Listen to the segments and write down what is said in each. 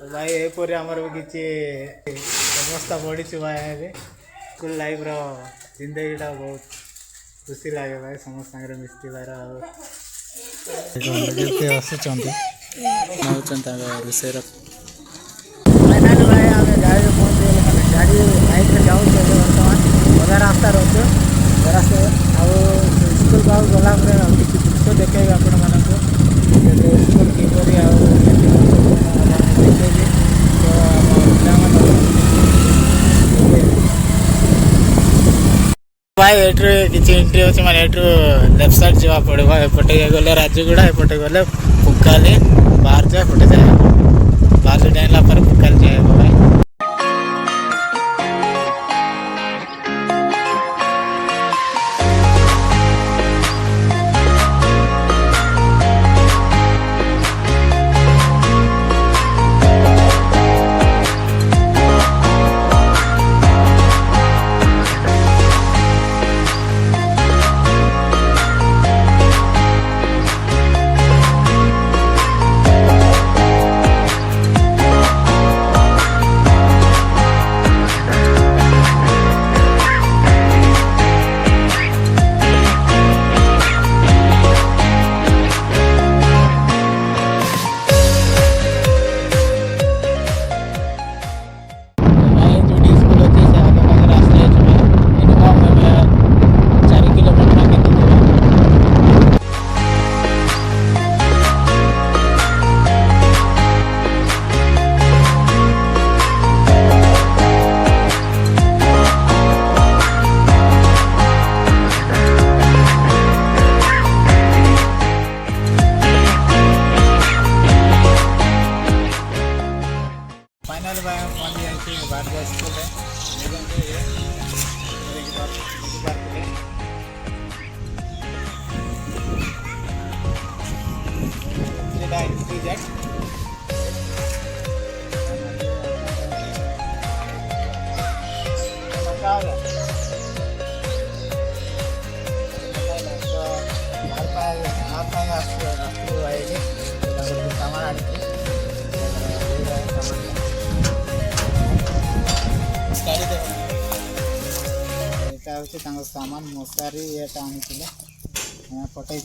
भाई एपरी आमर भी किसी अवस्था पड़ी भाई स्कूल लाइफ जिंदगीटा बहुत खुशी लगे भाई समस्त मिसबार विषय फाइनाल भाई आम गाड़ी पहुँचे गाड़ी बाइक जाऊँ बर्तमान अधा रास्ता रोचे रास्ता स्कूल को गला किसी दृश्य देखे आपण मानक स्कूल किपरि देखेबी तो भाई एट्रू किसी एंट्री अच्छे मैंने एट्रू लेफ्ट साइड जावा पड़ो एपटे गले राजगुड़ा एपटे गले पुकाली बाहर जाए एपटे जाए बाहर से डाइला पर पुकाली जाए भाई सामान मशारी ये आनी पठे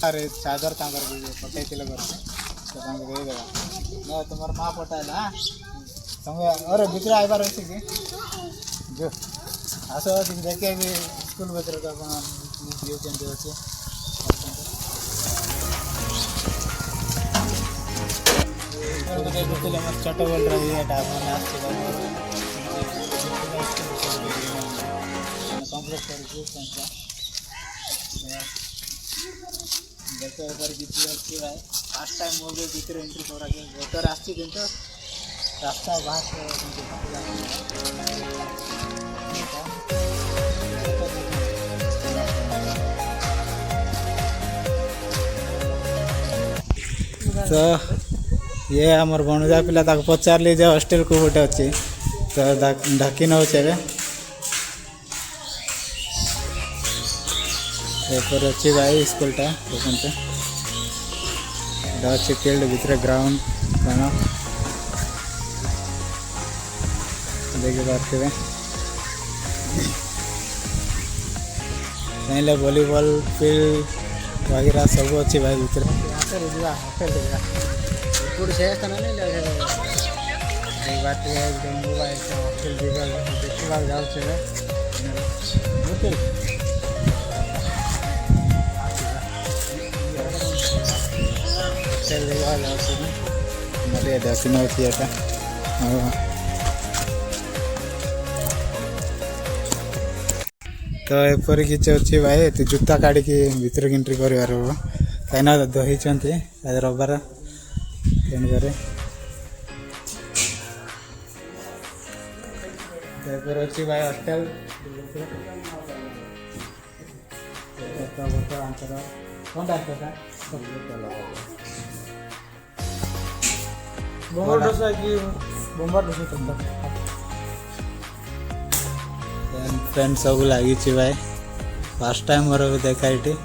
अरे चादर पठे तुम माँ पठाला अरे भितर आबार अच्छे कि जो आस देखे भी स्कूल भर व्यू के अच्छे छोट बोल रही है कंप्लीट कर फास्ट टाइम मोबाइल भीतर एंट्री करा भोटर आसती रास्ता बाहर तो ये आमर भणुजा पिला पचारे जे हॉस्टेल को गोटे अच्छी तो ढाकी नौ अच्छी भाई स्कूलटा देखते अच्छी फील्ड भीतर ग्राउंड कौन देखी पारे चाहिए वॉलीबॉल फील्ड वगैरह सब अच्छी भाई भीतर फूड से बात मोबाइल हॉस्टेल देखा जाऊे देखी नौ तो एपरी किसी अच्छी भाई जूता काढ़ी भीतर एंट्री कर कहीं दही रविवार तेणुकर अच्छी भाई हॉस्टेल फ्रेंड सब लगी भाई फर्स्ट टाइम मोर भी देखा ये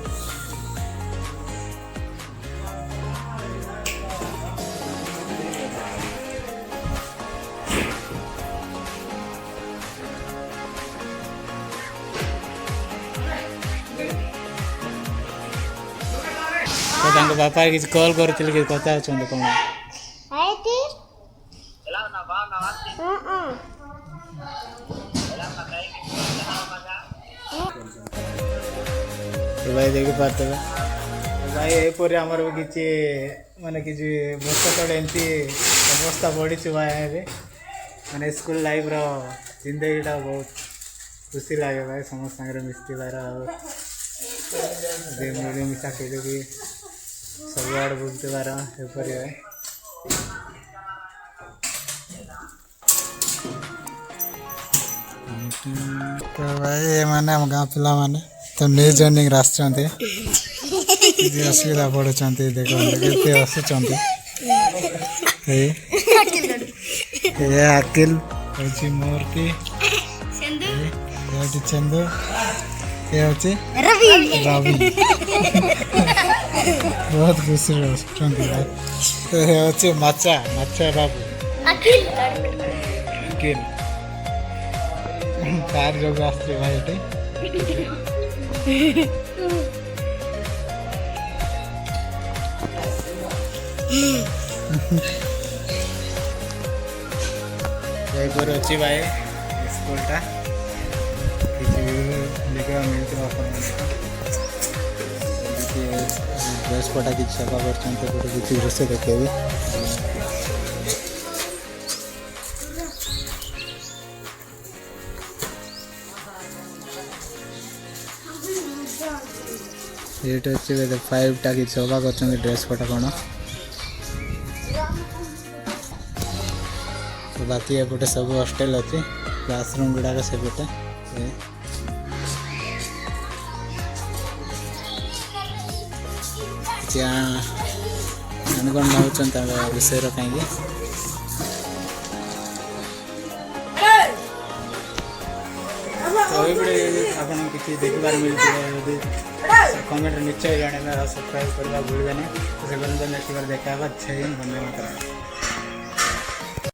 ତାଙ୍କ ବାପା କିଛି କଲ୍ କରିଥିଲେ କି କଥା ଅଛନ୍ତି କ'ଣ? ଭାଇ ଦେଖିପାରୁଥିବେ ଭାଇ ଏପରି ଆମର ବି କିଛି ମାନେ କିଛି ବର୍ଷ ତଳେ ଏମିତି ଅବସ୍ଥା ବଢ଼ିଛି ଭାଇ ଏବେ ମାନେ ସ୍କୁଲ ଲାଇଫ୍ର ଜିନ୍ଦଗୀଟା ବହୁତ ଖୁସି ଲାଗେ ଭାଇ ସମସ୍ତ ସାଙ୍ଗରେ ମିଶିବାର ଆଉ ମିଳିମିଶା ଖେଳିକି ସବୁଆଡ଼େ ବୁଲୁଥିବାର ଏପରି ଭାଇ ତ ଭାଇ ଏମାନେ ଆମ ଗାଁ ପିଲାମାନେ ତ ନ୍ୟୁ ଜଏନିଂରେ ଆସିଛନ୍ତି କିଛି ଅସୁବିଧା ପଡ଼ୁଛନ୍ତି ଦେଖନ୍ତୁ କେତେ ଆସୁଛନ୍ତି ଏ ଆକିଲ ହେଉଛି ମୋରକି ହେଉଛି ଚନ୍ଦୁ ଏ ହେଉଛି ରବି ବହୁତ ଖୁସିରେ ଆସୁଛନ୍ତି ଭାଇ ଏ ହେଉଛି ମାଚା ବାବୁ ଆକିଲ ତାର ଯୋଗୁଁ ଆସୁଛି ଭାଇ ଏଠି ଏପରି ଅଛି ଭାଇ ସ୍କୁଲଟା କିଛି ଦେଖିବାକୁ ମିଳୁଥିବ ଆପଣମାନଙ୍କୁ ଡ୍ରେସ୍ ପଟା କିଛି ସଫା କରୁଛନ୍ତି ଗୋଟେ କିଛି ଦୃଶ୍ୟ ଦେଖେଇବି ଏଇଟା ଅଛି ବୋଧେ 5ଟା କିଛି ସଫା କରୁଛନ୍ତି ଡ୍ରେସ୍ ପଟା କ'ଣ ବାକି ଏପଟେ ସବୁ ହଷ୍ଟେଲ ଅଛି କ୍ଲାସରୁମ୍ ଗୁଡ଼ାକ ସେପଟେ କିଛି କ'ଣ ନେଉଛନ୍ତି ତାଙ୍କ ବିଷୟରେ କାହିଁକି ତ ଏଇଭଳି ଆପଣଙ୍କୁ କିଛି ଦେଖିବାର ମିଳିଥିବ ଯଦି କମେଣ୍ଟରେ ନିଶ୍ଚୟ ଜାଣିବେ ଆଉ ସବସ୍କ୍ରାଇବ୍ କରିବା ଭୁଲିବେନି ସେ ପର୍ଯ୍ୟନ୍ତ ନେକ୍ସଟ ବାର ଦେଖା ହେବା ଧନ୍ୟବାଦ।